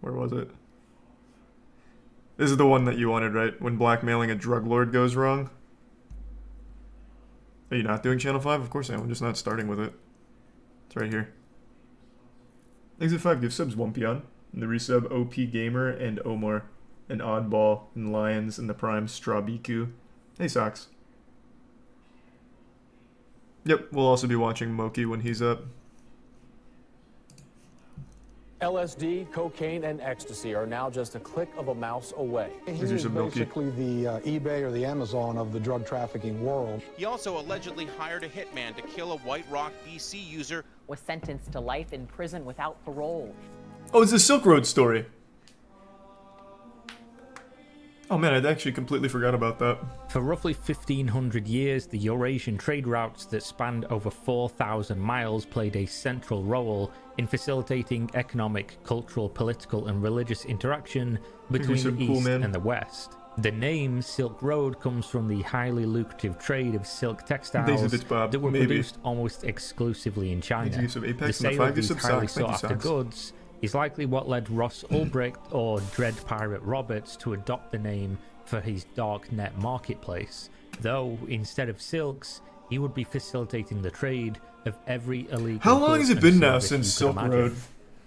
Where was it? This is the one that you wanted, right? When blackmailing a drug lord goes wrong. Are you not doing channel 5? Of course I am. I'm just not starting with it. It's right here. Exit 5 gift subs 1 peon. And the resub OP Gamer and Omar. And Oddball and Lions and the Prime Strawbiku. Hey, Socks. Yep, we'll also be watching Moki when he's up. LSD, cocaine, and ecstasy are now just a click of a mouse away. He's basically the eBay or the Amazon of the drug trafficking world. He also allegedly hired a hitman to kill a White Rock, D.C. user. Was sentenced to life in prison without parole. Oh, it's a Silk Road story. Oh man, I'd actually completely forgot about that. For roughly 1,500 years, the Eurasian trade routes that spanned over 4,000 miles played a central role in facilitating economic, cultural, political, and religious interaction between the East and the West. The name Silk Road comes from the highly lucrative trade of silk textiles that were produced almost exclusively in China. The sale of these highly sought-after goods is likely what led Ross Ulbricht or Dread Pirate Roberts to adopt the name for his dark net marketplace, though instead of silks, he would be facilitating the trade of every illegal. How long has it been now since Silk Road?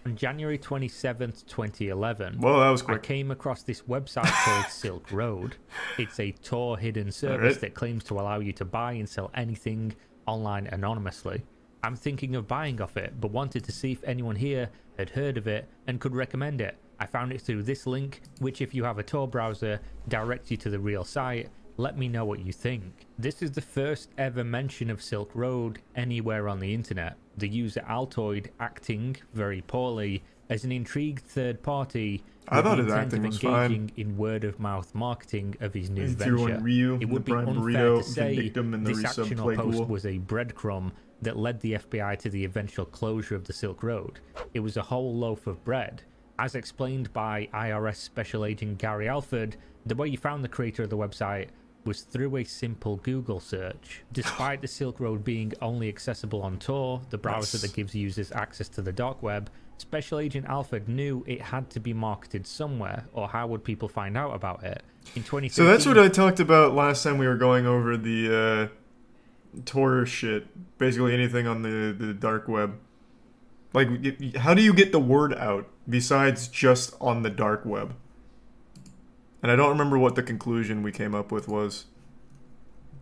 On January 27th, 2011, well, that was quick. I came across this website called Silk Road. It's a Tor hidden service that claims to allow you to buy and sell anything online anonymously. I'm thinking of buying off it, but wanted to see if anyone here had heard of it and could recommend it. I found it through this link, which if you have a Tor browser, directs you to the real site. Let me know what you think. This is the first ever mention of Silk Road anywhere on the internet. The user Altoid acting very poorly as an intrigued third party. I thought his acting was fine. In word-of-mouth marketing of his new venture. Ryu, it would be unfair to say this actional post was a breadcrumb that led the FBI to the eventual closure of the Silk Road. It was a whole loaf of bread. As explained by IRS Special Agent Gary Alford, the way you found the creator of the website was through a simple Google search. Despite the Silk Road being only accessible on Tor, the browser that gives users access to the dark web, Special Agent Alford knew it had to be marketed somewhere, or how would people find out about it? In 2013, so that's what I talked about last time we were going over the Tor shit. Basically anything on the dark web. Like, how do you get the word out besides just on the dark web? And I don't remember what the conclusion we came up with was.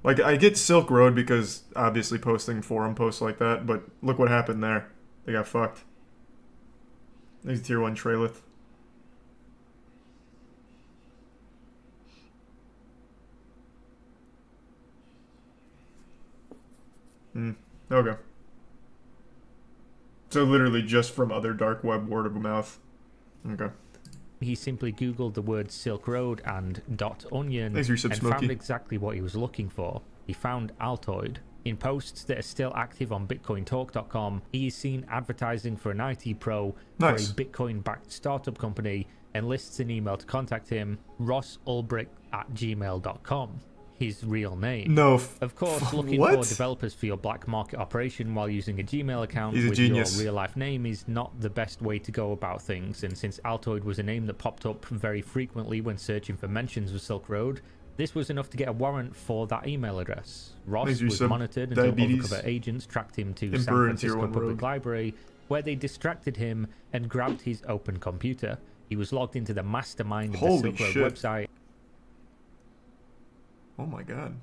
Like, I get Silk Road because obviously posting forum posts like that, but look what happened there. They got fucked. There's tier 1 Trailith. Okay. So literally just from other dark web word of mouth. Okay. He simply googled the word Silk Road and .onion and found exactly what he was looking for. He found Altoid. In posts that are still active on BitcoinTalk.com, he is seen advertising for an IT pro for a Bitcoin-backed startup company and lists an email to contact him, rossulbricht@gmail.com. His real name. No. Of course, looking for developers for your black market operation while using a Gmail account with your real life name is not the best way to go about things, and since Altoid was a name that popped up very frequently when searching for mentions of Silk Road, this was enough to get a warrant for that email address. Ross was monitored until undercover agents tracked him to San Francisco Public Library, where they distracted him and grabbed his open computer. He was logged into the mastermind of the Silk Road website. Oh my god.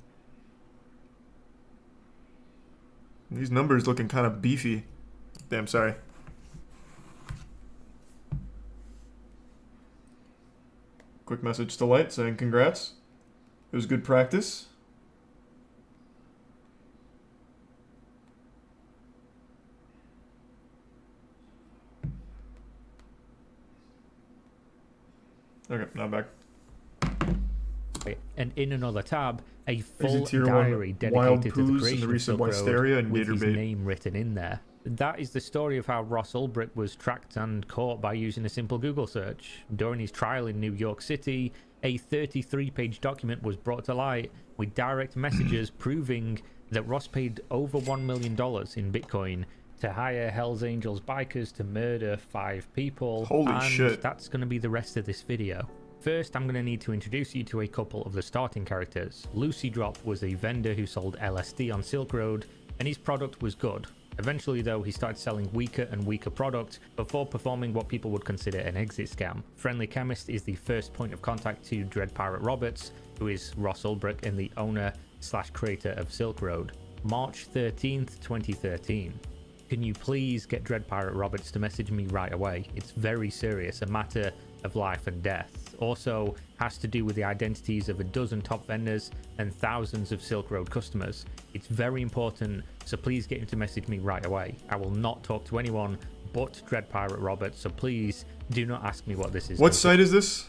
These numbers looking kind of beefy. Damn, sorry. Quick message to Light saying congrats. It was good practice. Okay, now back. And in another tab, a full diary dedicated to the creation of Silk Road with his name written in there. That is the story of how Ross Ulbricht was tracked and caught by using a simple Google search. During his trial in New York City, a 33-page document was brought to light with direct messages proving that Ross paid over $1 million in Bitcoin to hire Hells Angels bikers to murder 5 people. Holy and shit. That's going to be the rest of this video. First, I'm going to need to introduce you to a couple of the starting characters. Lucy Drop was a vendor who sold LSD on Silk Road, and his product was good. Eventually though, he started selling weaker and weaker product before performing what people would consider an exit scam. Friendly Chemist is the first point of contact to Dread Pirate Roberts, who is Ross Ulbricht and the owner/creator of Silk Road. March 13th, 2013. Can you please get Dread Pirate Roberts to message me right away? It's very serious, a matter of life and death. Also has to do with the identities of a dozen top vendors and thousands of Silk Road customers. It's very important, so please get him to message me right away. I will not talk to anyone but Dread Pirate Roberts, so please do not ask me what this is. What site is this?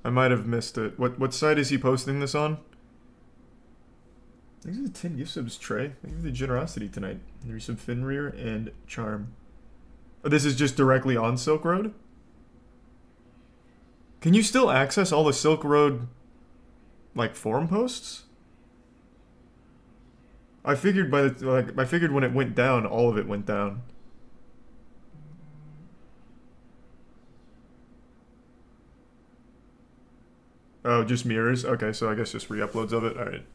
I might have missed it. What site is he posting this on? Thanks for the 10 gift subs, Trey. Thank you for the generosity tonight. There's some Finrear and Charm. Oh, this is just directly on Silk Road? Can you still access all the Silk Road, like, forum posts? I figured I figured when it went down, all of it went down. Oh, just mirrors? Okay, so I guess just re-uploads of it. Alright.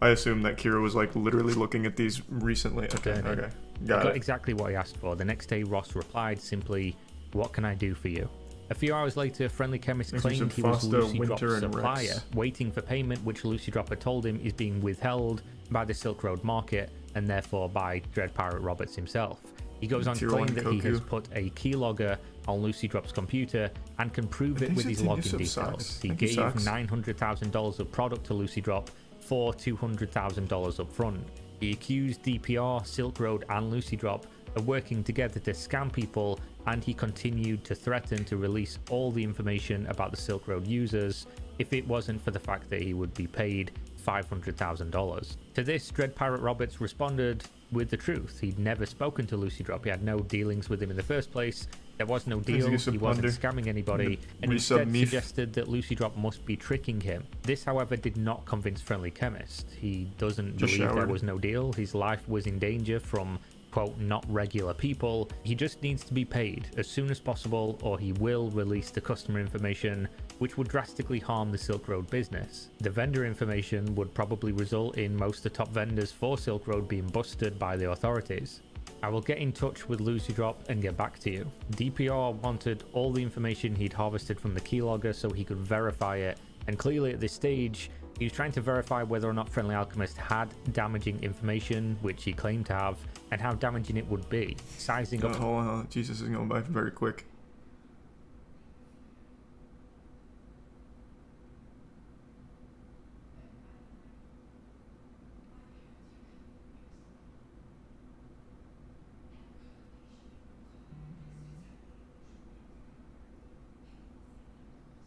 I assume that Kira was, like, literally looking at these recently. Okay. Got it. Exactly what he asked for. The next day, Ross replied simply, "What can I do for you?" A few hours later, Friendly Chemist claimed he was Lucy Drop's supplier, waiting for payment, which Lucy Drop had told him is being withheld by the Silk Road market and therefore by Dread Pirate Roberts himself. He goes on to claim that he has put a keylogger on Lucy Drop's computer and can prove it with his login details. He gave $900,000 of product to Lucy Drop for $200,000 up front. He accused DPR, Silk Road and Lucy Drop of working together to scam people, and he continued to threaten to release all the information about the Silk Road users if it wasn't for the fact that he would be paid $500,000. To this, Dread Pirate Roberts responded with the truth. He'd never spoken to Lucy Drop. He had no dealings with him in the first place. There was no deal. He wasn't scamming anybody, and instead suggested that Lucy Drop must be tricking him. This, however, did not convince Friendly Chemist. He doesn't believe there was no deal. His life was in danger from, quote, not regular people. He just needs to be paid as soon as possible, or he will release the customer information, which would drastically harm the Silk Road business. The vendor information would probably result in most of the top vendors for Silk Road being busted by the authorities. I will get in touch with Lucy Drop and get back to you. DPR wanted all the information he'd harvested from the keylogger so he could verify it, and clearly at this stage he was trying to verify whether or not Friendly Alchemist had damaging information, which he claimed to have, and how damaging it would be. Sizing up... Hold on. Jesus is going by very quick.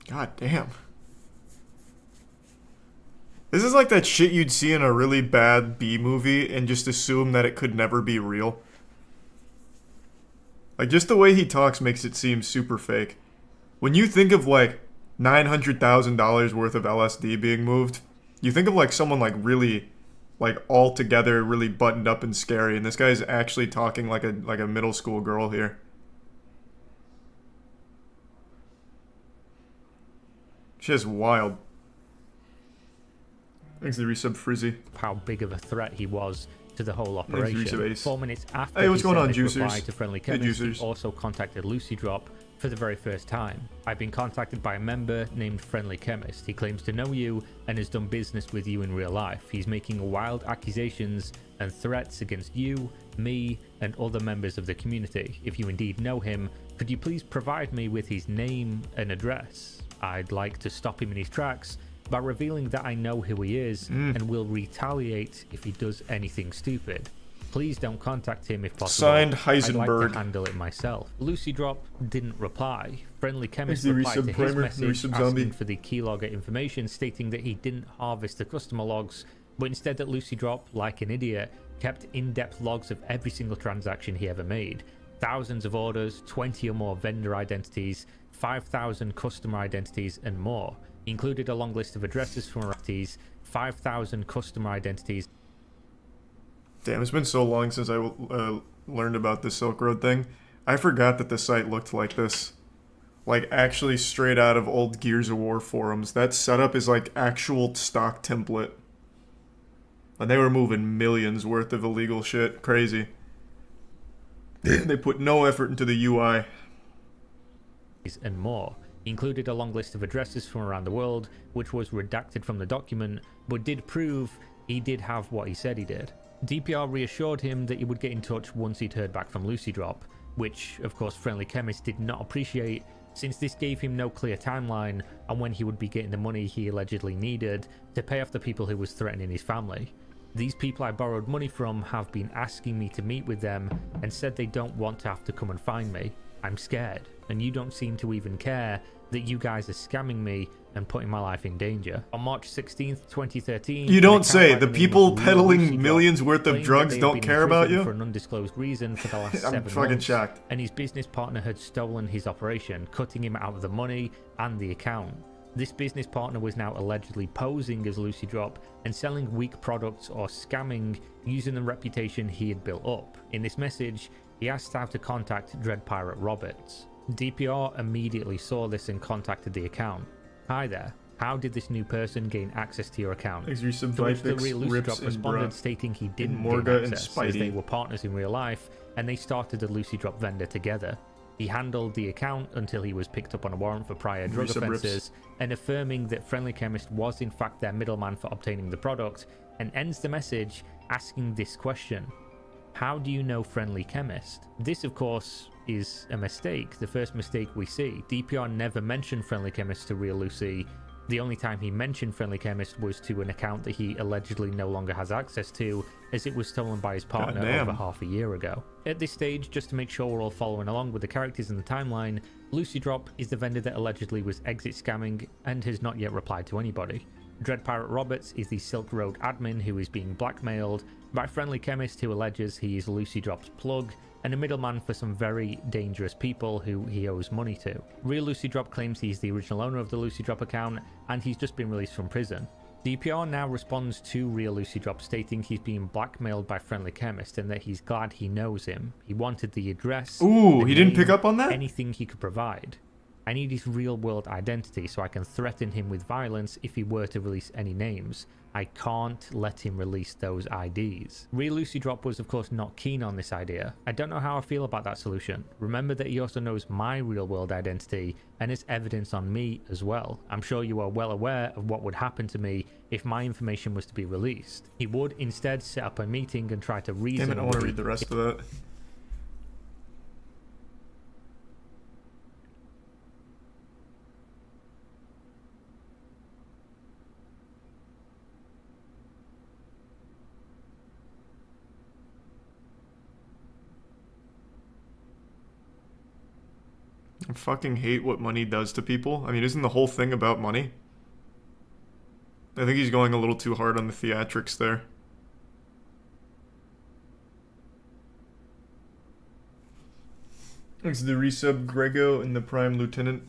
God damn. This is like that shit you'd see in a really bad B movie and just assume that it could never be real. Like, just the way he talks makes it seem super fake. When you think of, like, $900,000 worth of LSD being moved, you think of, like, someone, like, really, like, all together, really buttoned up and scary, and this guy's actually talking like a middle school girl here. Just wild. Thanks to the resub Frizzy. How big of a threat he was to the whole operation. 4 minutes after hey, what's going on, his Juicers? reply to Friendly Chemist, he also contacted Lucy Drop for the very first time. I've been contacted by a member named Friendly Chemist. He claims to know you and has done business with you in real life. He's making wild accusations and threats against you, me, and other members of the community. If you indeed know him, could you please provide me with his name and address? I'd like to stop him in his tracks by revealing that I know who he is and will retaliate if he does anything stupid. Please don't contact him if possible. Signed, Heisenberg. I'd like to handle it myself. Lucy Drop didn't reply. Friendly Chemist replied to his message asking for the keylogger information, stating that he didn't harvest the customer logs, but instead that Lucy Drop, like an idiot, kept in-depth logs of every single transaction he ever made. Thousands of orders, 20 or more vendor identities, 5,000 customer identities, and more. He included a long list of addresses from identities, 5,000 customer identities. Damn, it's been so long since I learned about the Silk Road thing. I forgot that the site looked like this. Like, actually straight out of old Gears of War forums. That setup is like actual stock template. And they were moving millions worth of illegal shit. Crazy. They put no effort into the UI. And more. He included a long list of addresses from around the world, which was redacted from the document, but did prove he did have what he said he did. DPR reassured him that he would get in touch once he'd heard back from Lucy Drop, which, of course, Friendly Chemist did not appreciate, since this gave him no clear timeline on when he would be getting the money he allegedly needed to pay off the people who was threatening his family. These people I borrowed money from have been asking me to meet with them and said they don't want to have to come and find me. I'm scared, and you don't seem to even care that you guys are scamming me and putting my life in danger. On March 16th, 2013... You don't say. The people peddling millions worth of drugs don't care about you? For an undisclosed reason for the last 7 months. I'm fucking shocked. And his business partner had stolen his operation, cutting him out of the money and the account. This business partner was now allegedly posing as Lucy Drop and selling weak products or scamming using the reputation he had built up. In this message, he asked how to contact Dread Pirate Roberts. DPR immediately saw this and contacted the account. Hi there. How did this new person gain access to your account? To which the real Lucy Drop responded, stating he didn't gain access as they were partners in real life and they started a Lucy Drop vendor together. He handled the account until he was picked up on a warrant for prior drug offences, and affirming that Friendly Chemist was in fact their middleman for obtaining the product, and ends the message asking this question: how do you know Friendly Chemist? This, of course, is a mistake, the first mistake we see. DPR never mentioned Friendly Chemist to Real Lucy. The only time he mentioned Friendly Chemist was to an account that he allegedly no longer has access to, as it was stolen by his partner over half a year ago. At this stage, just to make sure we're all following along with the characters in the timeline, Lucy Drop is the vendor that allegedly was exit scamming and has not yet replied to anybody. Dread Pirate Roberts is the Silk Road admin who is being blackmailed by Friendly Chemist, who alleges he is Lucy Drop's plug and a middleman for some very dangerous people who he owes money to. Real Lucy Drop claims he's the original owner of the Lucy Drop account and he's just been released from prison. DPR now responds to Real Lucy Drop, stating he's being blackmailed by Friendly Chemist and that he's glad he knows him. He wanted the address. Ooh, he didn't pick up on that? Anything he could provide. I need his real-world identity so I can threaten him with violence if he were to release any names. I can't let him release those IDs. Real Lucy Drop was of course not keen on this idea. I don't know how I feel about that solution. Remember that he also knows my real-world identity and has evidence on me as well. I'm sure you are well aware of what would happen to me if my information was to be released. He would instead set up a meeting and try to reason... Damn it, I want to read the rest of that. I fucking hate what money does to people. I mean, isn't the whole thing about money? I think he's going a little too hard on the theatrics there. Thanks to the resub Grego and the Prime Lieutenant.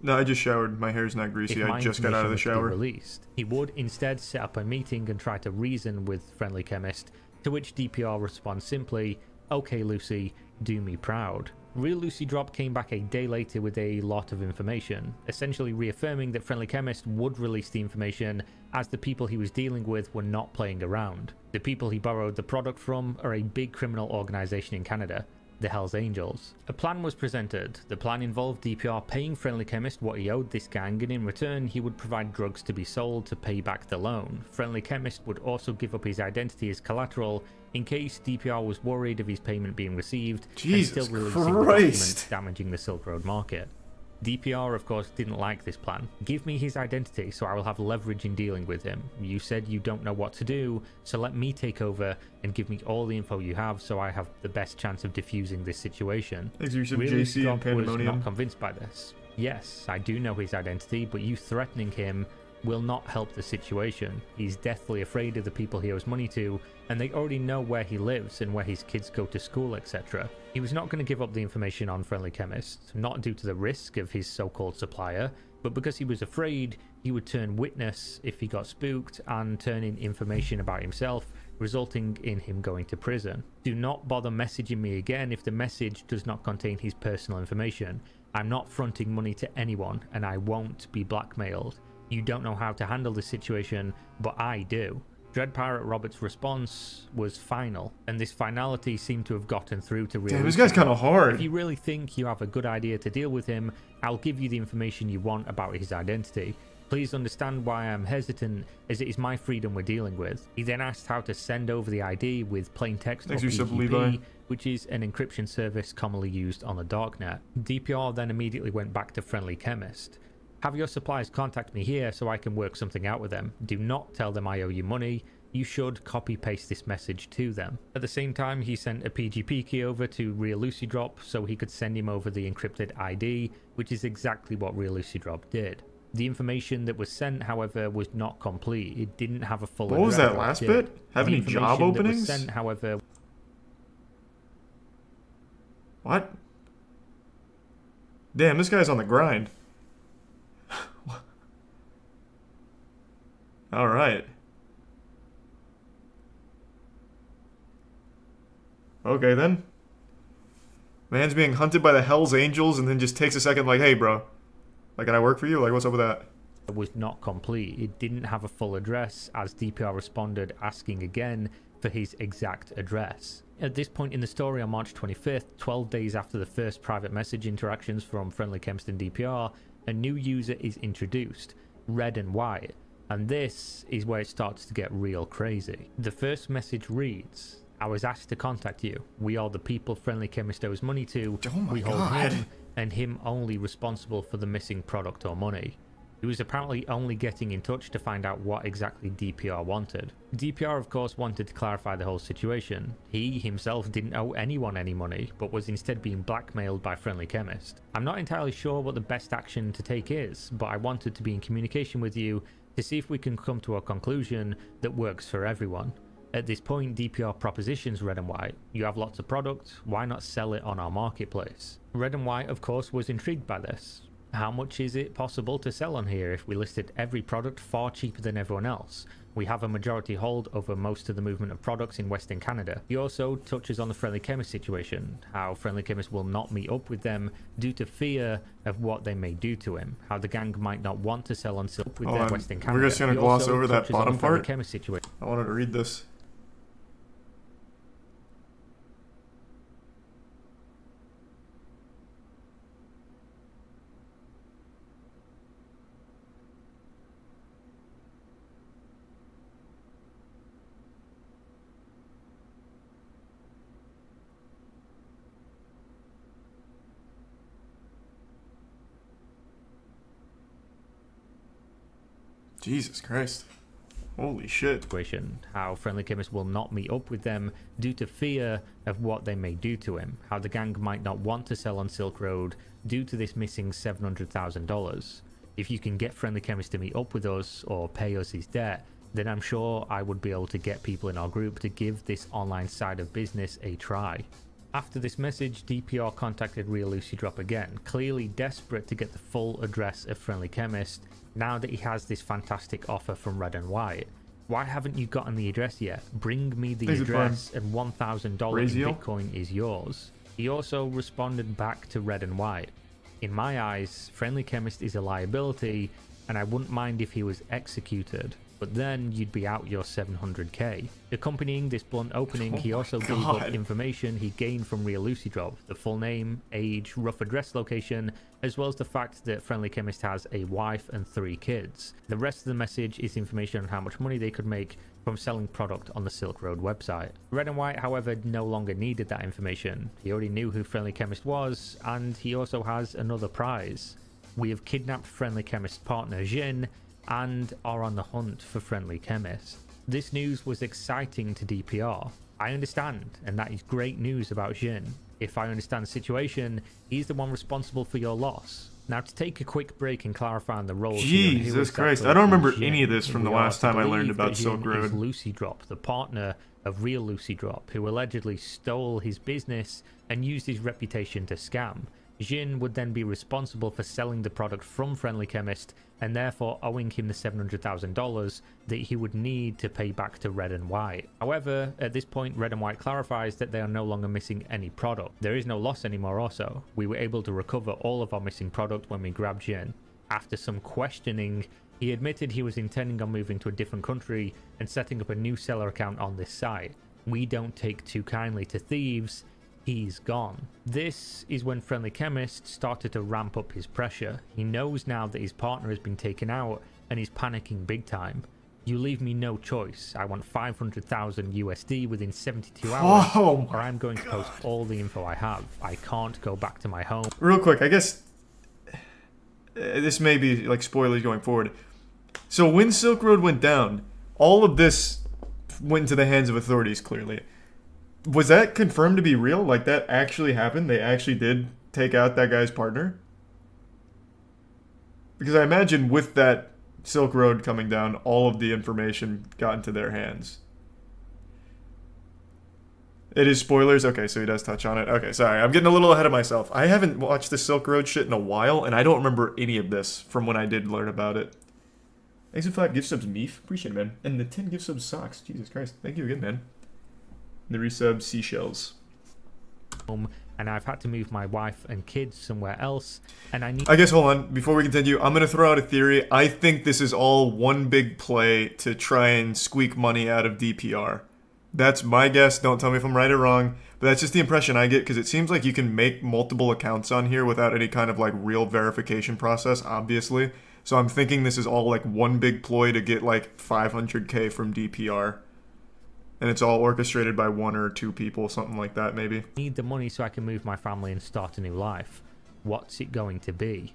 No, I just showered. My hair's not greasy. I just got out of the shower. Released. He would instead set up a meeting and try to reason with Friendly Chemist, to which DPR responds simply, "Okay, Lucy, do me proud." Real Lucy Drop came back a day later with a lot of information, essentially reaffirming that Friendly Chemist would release the information as the people he was dealing with were not playing around. The people he borrowed the product from are a big criminal organization in Canada, the Hells Angels. A plan was presented. The plan involved DPR paying Friendly Chemist what he owed this gang, and in return he would provide drugs to be sold to pay back the loan. Friendly Chemist would also give up his identity as collateral in case DPR was worried of his payment being received and still releasing the documents, damaging the Silk Road market. DPR, of course, didn't like this plan. Give me his identity so I will have leverage in dealing with him. You said you don't know what to do, so let me take over and give me all the info you have so I have the best chance of diffusing this situation. Really, Drop was not convinced by this. Yes, I do know his identity, but you threatening him will not help the situation. He's deathly afraid of the people he owes money to, and they already know where he lives and where his kids go to school, etc. He was not going to give up the information on Friendly Chemist, not due to the risk of his so-called supplier, but because he was afraid he would turn witness if he got spooked and turn in information about himself, resulting in him going to prison. Do not bother messaging me again if the message does not contain his personal information. I'm not fronting money to anyone, and I won't be blackmailed. You don't know how to handle this situation, but I do. Dread Pirate Robert's response was final, and this finality seemed to have gotten through to real. Damn, this guy's kind of hard. If you really think you have a good idea to deal with him, I'll give you the information you want about his identity. Please understand why I'm hesitant, as it is my freedom we're dealing with. He then asked how to send over the ID with plain text or PGP, which is an encryption service commonly used on the darknet. DPR then immediately went back to Friendly Chemist. Have your suppliers contact me here so I can work something out with them. Do not tell them I owe you money. You should copy-paste this message to them. At the same time, he sent a PGP key over to Real Lucidrop so he could send him over the encrypted ID, which is exactly what Real Lucidrop did. The information that was sent, however, was not complete. It didn't have a full address. What was that last bit? Have any job openings? That was sent, however... What? Damn, this guy's on the grind. Alright. Okay then. Man's being hunted by the Hells Angels and then just takes a second like, hey bro. Like, can I work for you? Like, what's up with that? Was not complete. It didn't have a full address, as DPR responded asking again for his exact address. At this point in the story on March 25th, 12 days after the first private message interactions from Friendly Chemist and DPR, a new user is introduced, Red and White, and this is where it starts to get real crazy. The first message reads, I was asked to contact you. We are the people Friendly Chemist owes money to. Oh my we hold God. him and him only responsible for the missing product or money. He was apparently only getting in touch to find out what exactly DPR wanted. DPR of course wanted to clarify the whole situation. He himself didn't owe anyone any money, but was instead being blackmailed by Friendly Chemist. I'm not entirely sure what the best action to take is, but I wanted to be in communication with you to see if we can come to a conclusion that works for everyone. At this point, DPR propositions Red and White. You have lots of product, why not sell it on our marketplace? Red and White, of course, was intrigued by this. How much is it possible to sell on here if we listed every product far cheaper than everyone else? We have a majority hold over most of the movement of products in Western Canada. He also touches on the Friendly Chemist situation, how Friendly Chemist will not meet up with them due to fear of what they may do to him, how the gang might not want to sell on silk with their Western Canada. We're just going to gloss over that bottom part. Chemist situation. I wanted to read this. Jesus Christ. Holy shit. How Friendly Chemist will not meet up with them due to fear of what they may do to him. How the gang might not want to sell on Silk Road due to this missing $700,000. If you can get Friendly Chemist to meet up with us or pay us his debt, then I'm sure I would be able to get people in our group to give this online side of business a try. After this message, DPR contacted Real Lucidrop again, clearly desperate to get the full address of Friendly Chemist now that he has this fantastic offer from Red and White. Why haven't you gotten the address yet? Bring me the address and $1,000 in Bitcoin is yours. He also responded back to Red and White. In my eyes, Friendly Chemist is a liability and I wouldn't mind if he was executed, but then you'd be out your 700k. Accompanying this blunt opening, he also gave up information he gained from Real Lucidrop, the full name, age, rough address location, as well as the fact that Friendly Chemist has a wife and 3 kids. The rest of the message is information on how much money they could make from selling product on the Silk Road website. Red and White, however, no longer needed that information. He already knew who Friendly Chemist was, and he also has another prize. We have kidnapped Friendly Chemist's partner Jin, and are on the hunt for Friendly Chemist. This news was exciting to DPR. I understand, and that is great news about Jin. If I understand the situation, he's the one responsible for your loss. Now, to take a quick break and clarify on the roles here and who Jesus Christ, exactly I don't remember is Jin, any of this from the we are last to time I learned believe about that Silk Jin Road. is Lucy Drop, the partner of real Lucy Drop, who allegedly stole his business and used his reputation to scam. Jin would then be responsible for selling the product from Friendly Chemist and therefore owing him the $700,000 that he would need to pay back to Red and White. However, at this point, Red and White clarifies that they are no longer missing any product. There is no loss anymore also. We were able to recover all of our missing product when we grabbed Jin. After some questioning, he admitted he was intending on moving to a different country and setting up a new seller account on this site. We don't take too kindly to thieves. He's gone. This is when Friendly Chemist started to ramp up his pressure. He knows now that his partner has been taken out and he's panicking big time. You leave me no choice. I want 500,000 USD within 72 hours Oh or I'm going to post all the info I have. I can't go back to my home. Real quick, I guess this may be like spoilers going forward. So when Silk Road went down, all of this went into the hands of authorities, clearly. Was that confirmed to be real? Like, that actually happened? They actually did take out that guy's partner? Because I imagine with that Silk Road coming down, all of the information got into their hands. It is spoilers? Okay, so he does touch on it. Okay, sorry. I'm getting a little ahead of myself. I haven't watched the Silk Road shit in a while, and I don't remember any of this from when I did learn about it. Thanks for 5 gift subs, Meef. Appreciate it, man. And the 10 gift subs socks. Jesus Christ. Thank you again, man. The resub seashells. And I've had to move my wife and kids somewhere else, and I guess, hold on, before we continue, I'm gonna throw out a theory. I think this is all one big play to try and squeak money out of DPR. That's my guess. Don't tell me if I'm right or wrong, but that's just the impression I get, because it seems like you can make multiple accounts on here without any kind of like real verification process, obviously. So I'm thinking this is all like one big ploy to get like 500k from DPR. And it's all orchestrated by 1 or 2 people, something like that, maybe. Need the money so I can move my family and start a new life. What's it going to be?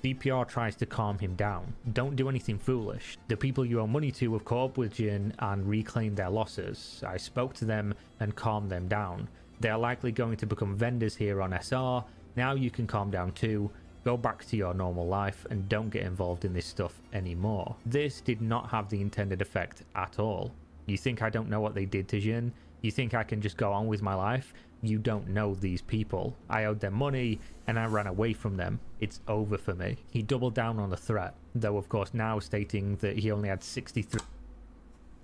DPR tries to calm him down. Don't do anything foolish. The people you owe money to have caught up with Jin and reclaimed their losses. I spoke to them and calmed them down. They are likely going to become vendors here on SR. Now you can calm down too. Go back to your normal life and don't get involved in this stuff anymore. This did not have the intended effect at all. You think I don't know what they did to Jin? You think I can just go on with my life? You don't know these people. I owed them money and I ran away from them. It's over for me. He doubled down on the threat, though of course now stating that he only had 63.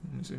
Let me see.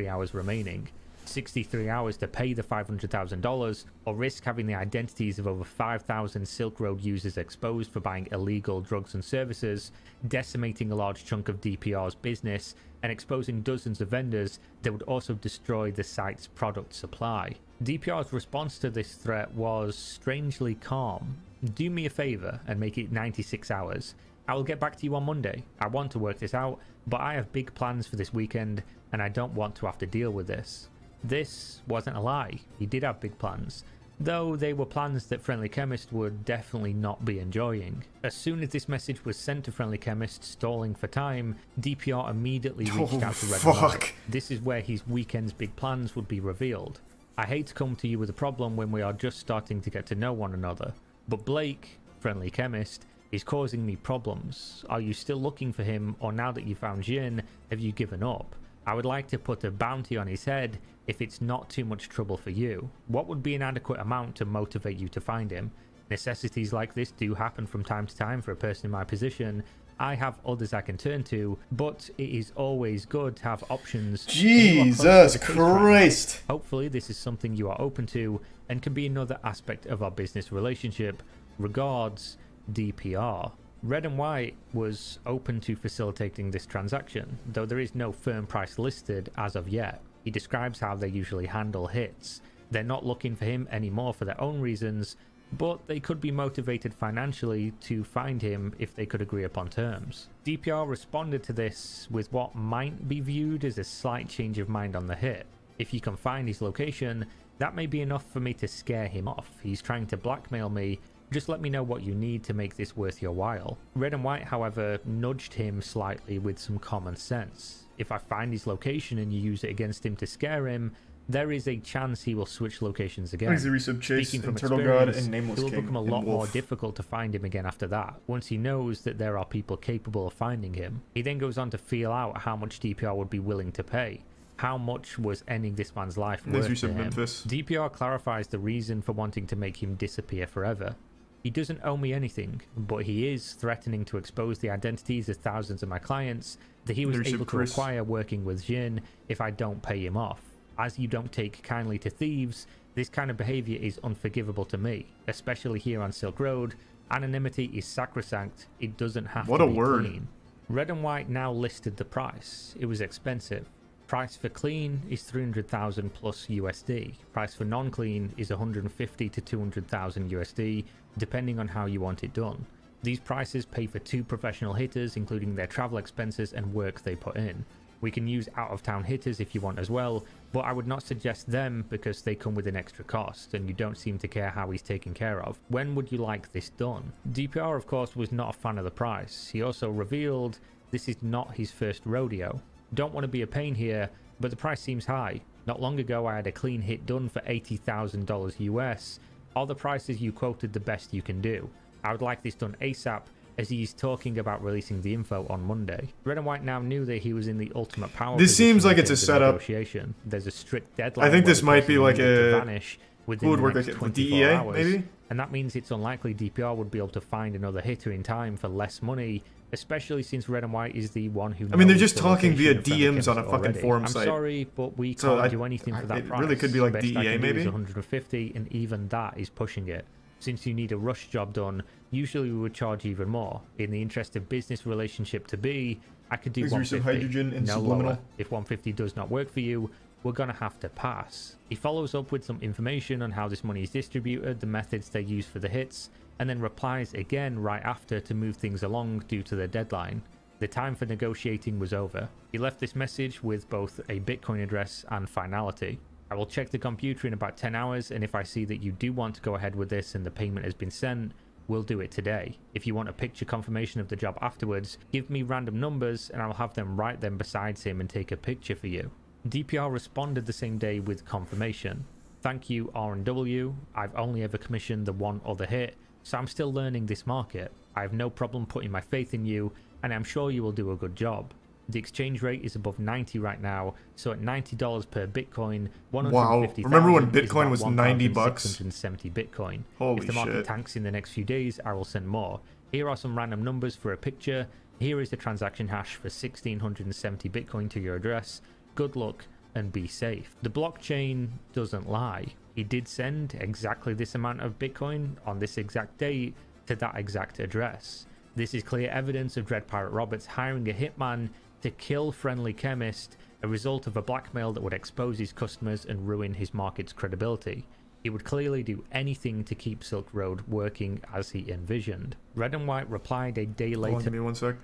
Hours remaining. 63 hours to pay the $500,000 or risk having the identities of over 5,000 Silk Road users exposed for buying illegal drugs and services, decimating a large chunk of DPR's business, and exposing dozens of vendors that would also destroy the site's product supply. DPR's response to this threat was strangely calm. Do me a favor and make it 96 hours. I will get back to you on Monday. I want to work this out, but I have big plans for this weekend and I don't want to have to deal with this. This wasn't a lie. He did have big plans, though they were plans that Friendly Chemist would definitely not be enjoying. As soon as this message was sent to Friendly Chemist, stalling for time, DPR immediately reached out to Red and White. This is where his weekend's big plans would be revealed. I hate to come to you with a problem when we are just starting to get to know one another, but Blake, Friendly Chemist, is causing me problems. Are you still looking for him, or now that you found Jin, have you given up? I would like to put a bounty on his head if it's not too much trouble for you. What would be an adequate amount to motivate you to find him? Necessities like this do happen from time to time for a person in my position. I have others I can turn to, but it is always good to have options. Jesus Christ! Hopefully this is something you are open to and can be another aspect of our business relationship. Regards, DPR. Red and White was open to facilitating this transaction, though there is no firm price listed as of yet. He describes how they usually handle hits. They're not looking for him anymore for their own reasons, but they could be motivated financially to find him if they could agree upon terms. DPR responded to this with what might be viewed as a slight change of mind on the hit. If you can find his location, That may be enough for me to scare him off. He's trying to blackmail me. Just let me know what you need to make this worth your while. Red and White, however, nudged him slightly with some common sense. If I find his location and you use it against him to scare him, there is a chance he will switch locations again. Easy resub Chase, Speaking from and Turtle God, experience, and Nameless it will King, become a and lot more Wolf. difficult to find him again after that, once he knows that there are people capable of finding him. He then goes on to feel out how much DPR would be willing to pay. How much was ending this man's life Nice worth to resub him? Memphis. DPR clarifies the reason for wanting to make him disappear forever. He doesn't owe me anything, but he is threatening to expose the identities of thousands of my clients that he was Leadership able to Chris. acquire working with Jin if I don't pay him off. As you don't take kindly to thieves, this kind of behavior is unforgivable to me, especially here on Silk Road. Anonymity is sacrosanct. It doesn't have What to a be word. clean. Red and White now listed the price. It was expensive. Price for clean is 300,000 plus USD. Price for non-clean is 150 to 200,000 USD, depending on how you want it done. These prices pay for 2 professional hitters, including their travel expenses and work they put in. We can use out-of-town hitters if you want as well, but I would not suggest them because they come with an extra cost, and you don't seem to care how he's taken care of. When would you like this done? DPR, of course, was not a fan of the price. He also revealed this is not his first rodeo. Don't want to be a pain here, but the price seems high. Not long ago I had a clean hit done for $80,000 US. Are the prices you quoted the best you can do? I would like this done ASAP, as he's talking about releasing the info on Monday. Red and White now knew that he was in the ultimate power. This seems position like in it's a terms of setup. negotiation. There's a strict deadline. I think where this the might be person like needed to a... vanish Who within would the work next like it? 24 DEA, hours. maybe? And that means it's unlikely DPR would be able to find another hitter in time for less money, especially since Red and White is the one who I mean, they're knows just the talking via location of friendly DMs chemist on a fucking already. forum I'm site. sorry, but we So can't do anything for that it price. really could be like Best I DEA, can do maybe? is 150, and even that is pushing it. Since you need a rush job done, usually we would charge even more. In the interest of business relationship to be, I could do Please use some 150, hydrogen and no subliminal. lower. If 150 does not work for you, we're gonna have to pass. He follows up with some information on how this money is distributed, the methods they use for the hits, and then replies again right after to move things along due to the deadline. The time for negotiating was over. He left this message with both a Bitcoin address and finality. I will check the computer in about 10 hours, and if I see that you do want to go ahead with this and the payment has been sent, we'll do it today. If you want a picture confirmation of the job afterwards, give me random numbers and I'll have them write them besides him and take a picture for you. DPR responded the same day with confirmation. Thank you, R&W. I've only ever commissioned the one other hit, so I'm still learning this market. I have no problem putting my faith in you, and I'm sure you will do a good job. The exchange rate is above 90 right now, so at $90 per Bitcoin, 150,000 Remember when is Bitcoin about was 90 bucks? 1,670 Bitcoin. Holy If the market shit. tanks in the next few days, I will send more. Here are some random numbers for a picture. Here is the transaction hash for 1,670 Bitcoin to your address. Good luck and be safe. The blockchain doesn't lie. He did send exactly this amount of Bitcoin on this exact date to that exact address. This is clear evidence of Dread Pirate Roberts hiring a hitman to kill Friendly Chemist, a result of a blackmail that would expose his customers and ruin his market's credibility. He would clearly do anything to keep Silk Road working as he envisioned. Red and White replied a day Hold on, later. give me one sec.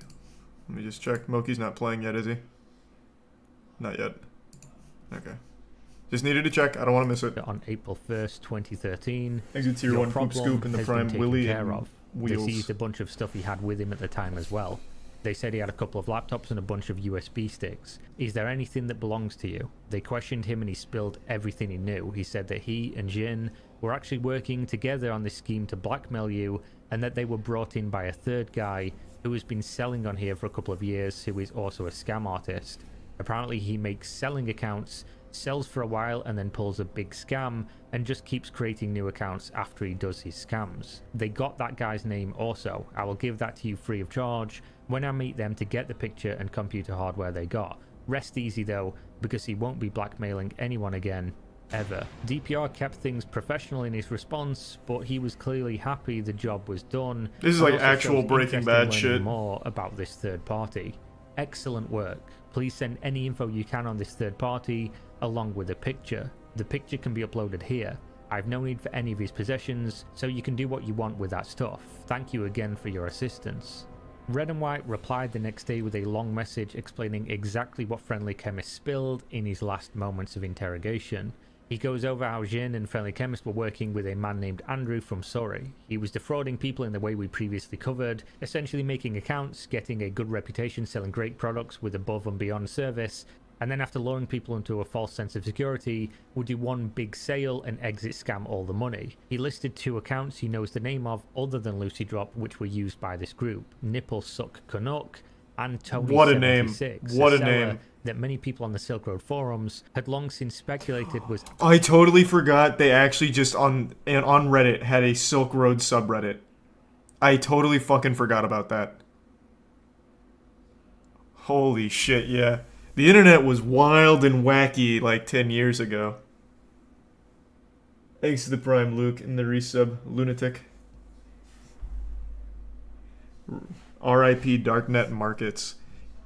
Let me just check. Moki's not playing yet, is he? Not yet. Okay. Just needed to check. I don't want to miss it. On April 1st, 2013, Exit tier your 1, Poop problem Scoop, and the has been Prime taken Willie care and of. They Wheels. seized a bunch of stuff he had with him at the time as well. They said he had a couple of laptops and a bunch of USB sticks. Is there anything that belongs to you? They questioned him and he spilled everything he knew. He said that he and Jin were actually working together on this scheme to blackmail you, and that they were brought in by a third guy who has been selling on here for a couple of years, who is also a scam artist. Apparently he makes selling accounts, sells for a while, and then pulls a big scam and just keeps creating new accounts after he does his scams. They got that guy's name also. I will give that to you free of charge when I meet them to get the picture and computer hardware they got. Rest easy though, because he won't be blackmailing anyone again, ever. DPR kept things professional in his response, but he was clearly happy the job was done. This is and like also actual shows Breaking interest in Bad learning shit. more about this third party. Excellent work. Please send any info you can on this third party, along with a picture. The picture can be uploaded here. I have no need for any of his possessions, so you can do what you want with that stuff. Thank you again for your assistance. Red and White replied the next day with a long message explaining exactly what Friendly Chemist spilled in his last moments of interrogation. He goes over how Jin and Friendly Chemist were working with a man named Andrew from Surrey. He was defrauding people in the way we previously covered, essentially making accounts, getting a good reputation, selling great products with above and beyond service, and then after luring people into a false sense of security, would do one big sale and exit scam all the money. He listed 2 accounts he knows the name of other than Lucy Drop, which were used by this group, Nipple Suck Canuck and Tony What a name. 76, What a seller name. that many people on the Silk Road forums had long since speculated was... I totally forgot they actually just on Reddit had a Silk Road subreddit. I totally fucking forgot about that. Holy shit, yeah. The internet was wild and wacky like 10 years ago. Thanks to the Prime Luke and the resub Lunatic. RIP Darknet Markets.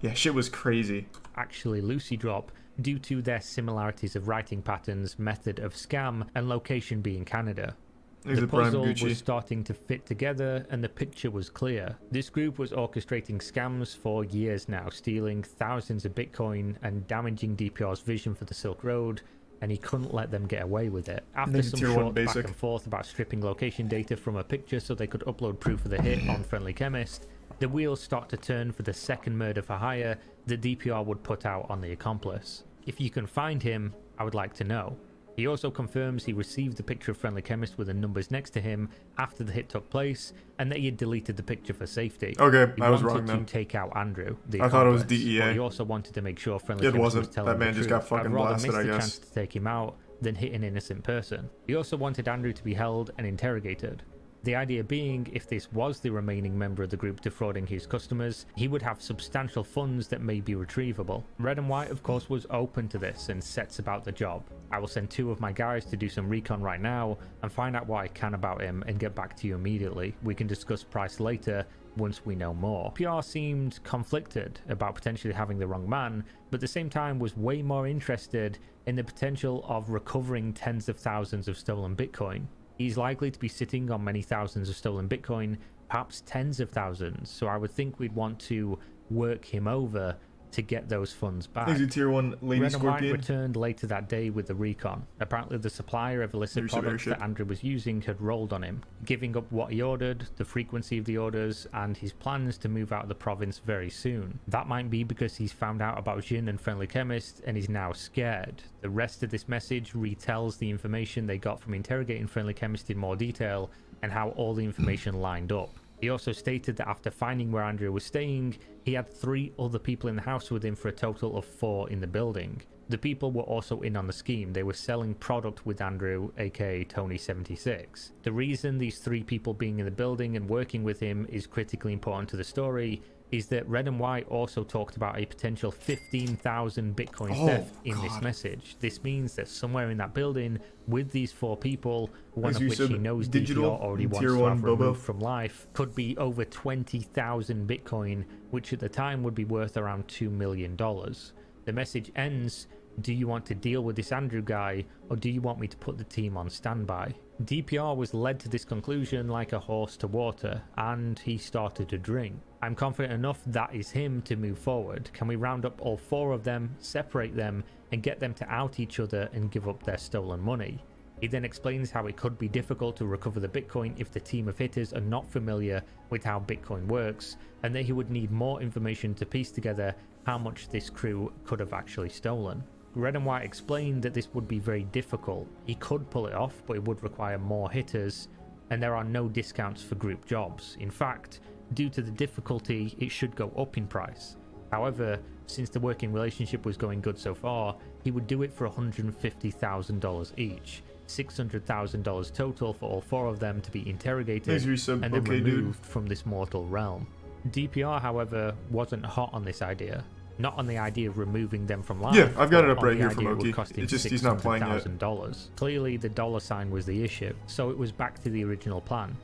Yeah, shit was crazy. actually Lucy Drop due to their similarities of writing patterns, method of scam, and location being Canada. There's The a Prime puzzle Gucci. was starting to fit together and the picture was clear. This group was orchestrating scams for years now, stealing thousands of Bitcoin and damaging DPR's vision for the Silk Road, and he couldn't let them get away with it. After Maybe some tier 1 short back basic. and forth about stripping location data from a picture so they could upload proof of the hit on Friendly Chemist, the wheels start to turn for the second murder for hire the DPR would put out on the accomplice. If you can find him, I would like to know. He also confirms he received the picture of Friendly Chemist with the numbers next to him after the hit took place, and that he had deleted the picture for safety. Okay, He I was wanted wrong then. to take out Andrew, the I thought it was accomplice, DEA. but he also wanted to make sure Friendly It Chemist wasn't. was telling That man the just truth. got fucking I'd rather blasted, miss I the guess. chance to take him out than hit an innocent person. He also wanted Andrew to be held and interrogated. The idea being, if this was the remaining member of the group defrauding his customers, he would have substantial funds that may be retrievable. Red and White, of course, was open to this and sets about the job. I will send 2 of my guys to do some recon right now and find out what I can about him and get back to you immediately. We can discuss price later once we know more. PR seemed conflicted about potentially having the wrong man, but at the same time was way more interested in the potential of recovering tens of thousands of stolen Bitcoin. He's likely to be sitting on many thousands of stolen Bitcoin, perhaps tens of thousands, so I would think we'd want to work him over to get those funds back. Thanks to tier 1 Lady Red and White Scorpion. returned later that day with the recon. Apparently the supplier of illicit Receive products airship. that Andrew was using had rolled on him, giving up what he ordered, the frequency of the orders, and his plans to move out of the province very soon. That might be because he's found out about Jin and Friendly Chemist and is now scared. The rest of this message retells the information they got from interrogating Friendly Chemist in more detail and how all the information lined up. He also stated that after finding where Andrew was staying, he had 3 other people in the house with him for a total of 4 in the building. The people were also in on the scheme. They were selling product with Andrew, aka Tony76. The reason these 3 people being in the building and working with him is critically important to the story is that Red and White also talked about a potential 15,000 Bitcoin theft in this message. This means that somewhere in that building with these 4 people, one of which he knows digital DPR already wants tier to 1 have Bobo. removed from life, could be over 20,000 Bitcoin, which at the time would be worth around $2 million. The message ends, do you want to deal with this Andrew guy, or do you want me to put the team on standby? DPR was led to this conclusion like a horse to water, and he started to drink. I'm confident enough that is him to move forward. Can we round up all 4 of them, separate them, and get them to out each other and give up their stolen money? He then explains how it could be difficult to recover the Bitcoin if the team of hitters are not familiar with how Bitcoin works, and that he would need more information to piece together how much this crew could have actually stolen. Red and White explained that this would be very difficult. He could pull it off, but it would require more hitters, and there are no discounts for group jobs. In fact, due to the difficulty, it should go up in price. However, since the working relationship was going good so far, he would do it for $150,000 each. $600,000 total for all 4 of them to be interrogated Thanks, resub. and then Okay, dude. removed from this mortal realm. DPR, however, wasn't hot on this idea. Not on the idea of removing them from life. Yeah, I've got it but up on right the here idea from it would Oki. cost him It's just he's not playing yet. $600,000. Clearly, the dollar sign was the issue, so it was back to the original plan.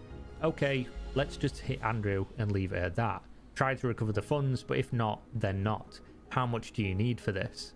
Okay, let's just hit Andrew and leave it at that. Try to recover the funds, but if not, then not. How much do you need for this?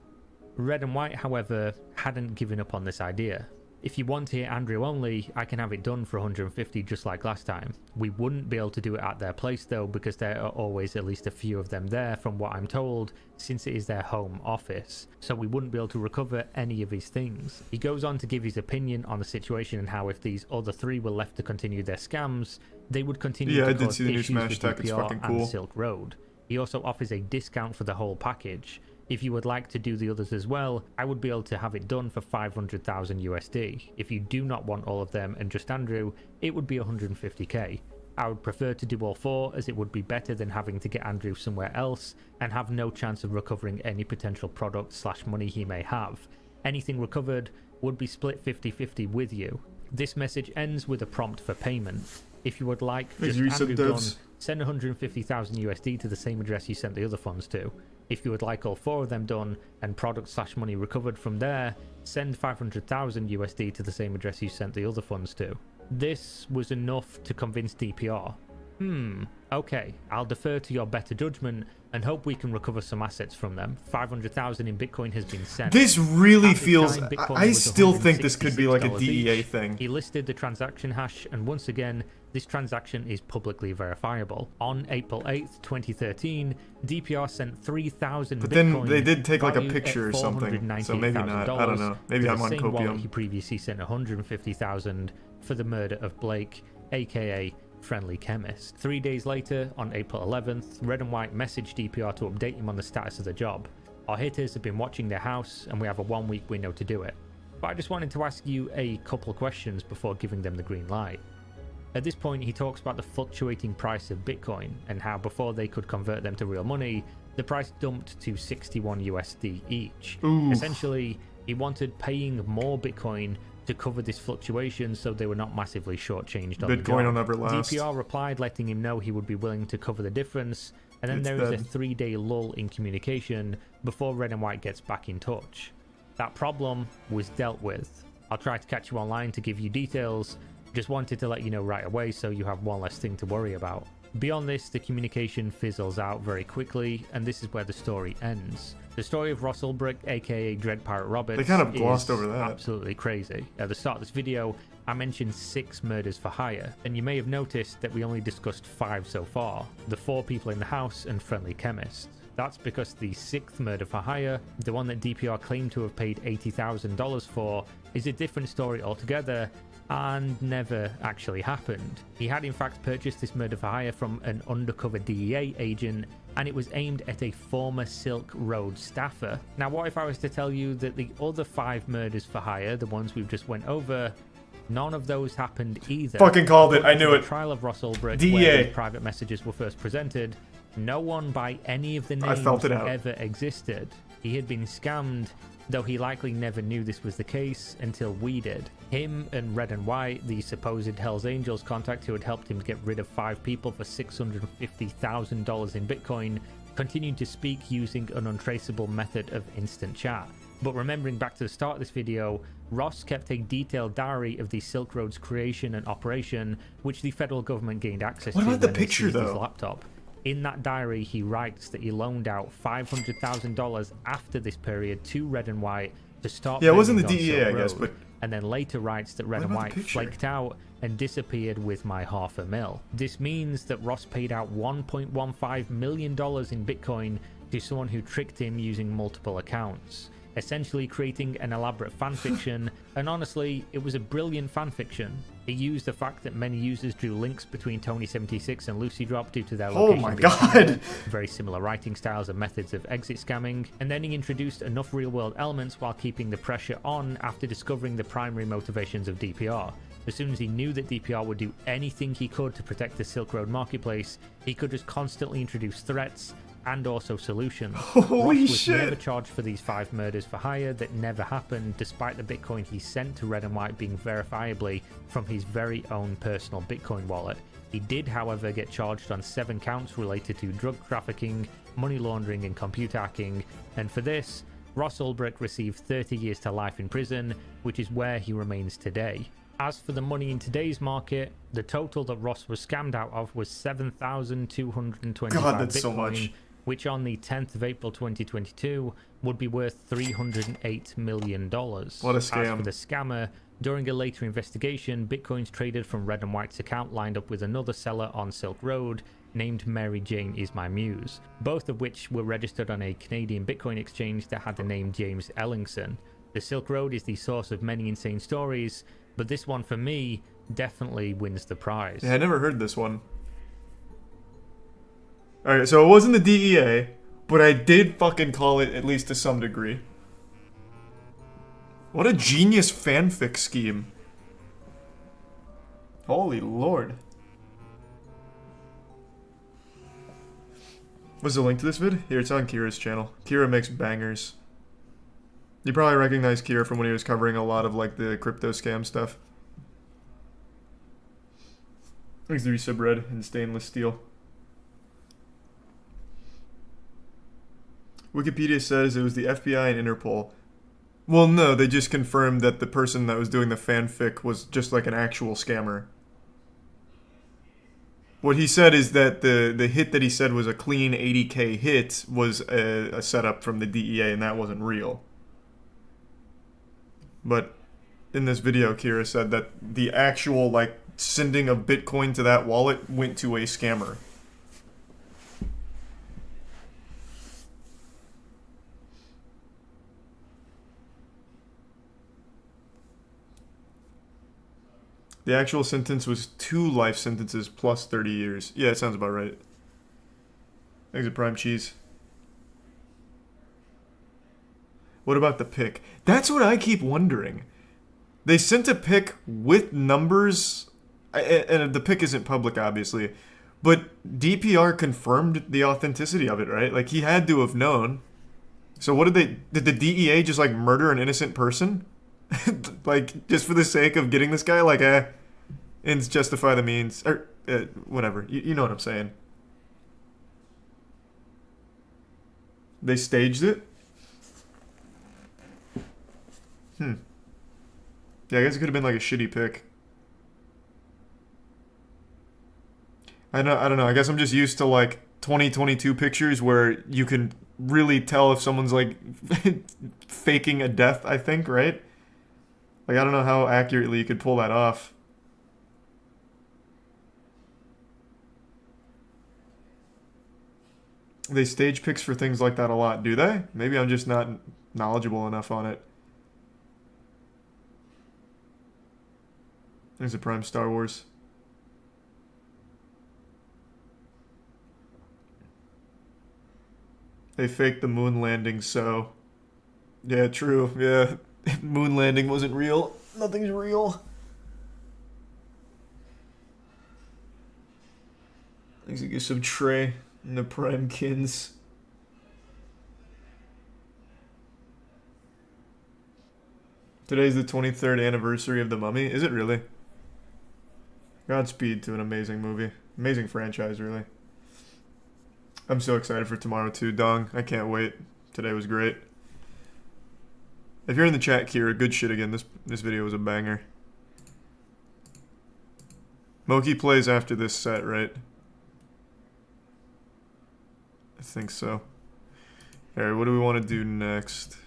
Red and White, however, hadn't given up on this idea. If you want to hear Andrew only, I can have it done for 150 just like last time. We wouldn't be able to do it at their place though, because there are always at least a few of them there from what I'm told, since it is their home office. So we wouldn't be able to recover any of his things. He goes on to give his opinion on the situation and how if these other 3 were left to continue their scams, they would continue to cause issues with DPR and Silk Road. He also offers a discount for the whole package. If you would like to do the others as well, I would be able to have it done for 500,000 USD. If you do not want all of them and just Andrew, it would be 150k. I would prefer to do all 4, as it would be better than having to get Andrew somewhere else and have no chance of recovering any potential product / money he may have. Anything recovered would be split 50-50 with you. This message ends with a prompt for payment. If you would like just Andrew done, send 150,000 USD to the same address you sent the other funds to. If you would like all 4 of them done and product / money recovered from there, send 500,000 USD to the same address you sent the other funds to. This was enough to convince DPR. Okay, I'll defer to your better judgment and hope we can recover some assets from them. 500,000 in Bitcoin has been sent. This really At this feels... time, Bitcoin I was still think this could be like a $166 DEA each. thing. He listed the transaction hash, and once again, this transaction is publicly verifiable. On April 8th, 2013, DPR sent 3,000 But Bitcoin, then they did take like a valued picture at or something, so maybe not. I don't know. Maybe to I'm the on same wallet copium. he previously sent 150,000 for the murder of Blake, aka Friendly Chemist. 3 days later, on April 11th, Red and White messaged DPR to update him on the status of the job. Our hitters have been watching their house, and we have a 1-week window to do it. But I just wanted to ask you a couple of questions before giving them the green light. At this point, he talks about the fluctuating price of Bitcoin, and how before they could convert them to real money, the price dumped to 61 USD each. Essentially, he wanted paying more Bitcoin to cover this fluctuation so they were not massively shortchanged on the Bitcoin will job. never last. DPR replied letting him know he would be willing to cover the difference, and then there is a 3-day lull in communication before Red and White gets back in touch. That problem was dealt with. I'll try to catch you online to give you details, just wanted to let you know right away so you have one less thing to worry about. Beyond this, the communication fizzles out very quickly, and this is where the story ends. The story of Ross Ulbricht, aka Dread Pirate Roberts, They kind of glossed is over that. absolutely crazy. At the start of this video, I mentioned 6 murders for hire, and you may have noticed that we only discussed 5 so far, the 4 people in the house and Friendly Chemist. That's because the 6th murder for hire, the one that DPR claimed to have paid $80,000 for, is a different story altogether, and never actually happened. He had in fact purchased this murder for hire from an undercover DEA agent, and it was aimed at a former Silk Road staffer. Now what if I was to tell you that the other 5 murders for hire, the ones we've just went over, none of those happened either. Fucking called it, I knew it. The trial of Ross Ulbricht, DEA. where these private messages were first presented, no one by any of the names ever existed. He had been scammed, though he likely never knew this was the case until we did. Him and Red and White, the supposed Hells Angels contact who had helped him get rid of 5 people for $650,000 in Bitcoin, continued to speak using an untraceable method of instant chat. But remembering back to the start of this video, Ross kept a detailed diary of the Silk Road's creation and operation, which the federal government gained access to when they seized his laptop. In that diary, he writes that he loaned out $500,000 after this period to Red and White to start. Yeah, it wasn't the DEA, I guess, but... And then later writes that Red and White flaked out and disappeared with my $500,000. This means that Ross paid out $1.15 million in Bitcoin to someone who tricked him using multiple accounts, essentially creating an elaborate fanfiction, and honestly, it was a brilliant fanfiction. He used the fact that many users drew links between Tony76 and Lucy Drop due to their location. Oh my god! Very similar writing styles and methods of exit scamming, and then he introduced enough real-world elements while keeping the pressure on after discovering the primary motivations of DPR. As soon as he knew that DPR would do anything he could to protect the Silk Road marketplace, he could just constantly introduce threats and also solutions. Holy Ross was shit. never charged for these 5 murders for hire that never happened, despite the Bitcoin he sent to Red and White being verifiably from his very own personal Bitcoin wallet. He did, however, get charged on 7 counts related to drug trafficking, money laundering and computer hacking, and for this, Ross Ulbricht received 30 years to life in prison, which is where he remains today. As for the money in today's market, the total that Ross was scammed out of was 7,225 God, that's Bitcoin, so much. which on the 10th of April 2022 would be worth $308 million. What a scam. As for the scammer, during a later investigation, bitcoins traded from Red and White's account lined up with another seller on Silk Road named Mary Jane Is My Muse, both of which were registered on a Canadian Bitcoin exchange that had the name James Ellingson. The Silk Road is the source of many insane stories, but this one for me definitely wins the prize. Yeah, I never heard this one. Alright, so it wasn't the DEA, but I did fucking call it, at least to some degree. What a genius fanfic scheme. Holy lord. What's the link to this vid? Here, it's on Kira's channel. Kira makes bangers. You probably recognize Kira from when he was covering a lot of, like, the crypto scam stuff. Thanks to resub red and stainless steel. Wikipedia says it was the FBI and Interpol. Well, no, they just confirmed that the person that was doing the fanfic was just like an actual scammer. What he said is that the hit that he said was a clean 80K hit was a setup from the DEA, and that wasn't real. But in this video, Kira said that the actual, like, sending of Bitcoin to that wallet went to a scammer. The actual sentence was 2 life sentences plus 30 years. Yeah, it sounds about right. Thanks to Prime Cheese. What about the pic? That's what I keep wondering. They sent a pic with numbers, and the pic isn't public, obviously, but DPR confirmed the authenticity of it, right? Like, he had to have known. So what did the DEA just, like, murder an innocent person? Like, just for the sake of getting this guy? Like, ends justify the means. Or, whatever. You know what I'm saying. They staged it? Yeah, I guess it could have been like a shitty pick. I don't know. I guess I'm just used to like 2022 pictures where you can really tell if someone's like faking a death, I think, right? Like, I don't know how accurately you could pull that off. They stage pics for things like that a lot, do they? Maybe I'm just not knowledgeable enough on it. There's a Prime Star Wars. They faked the moon landing, so... Yeah, true. Yeah. Moon landing wasn't real. Nothing's real. Thanks to get some Trey and the Prime Kins. Today's the 23rd anniversary of The Mummy. Is it really? Godspeed to an amazing movie. Amazing franchise, really. I'm so excited for tomorrow too, Dong. I can't wait. Today was great. If you're in the chat, Kira, good shit again. This video was a banger. Moki plays after this set, right? I think so. Alright, what do we want to do next?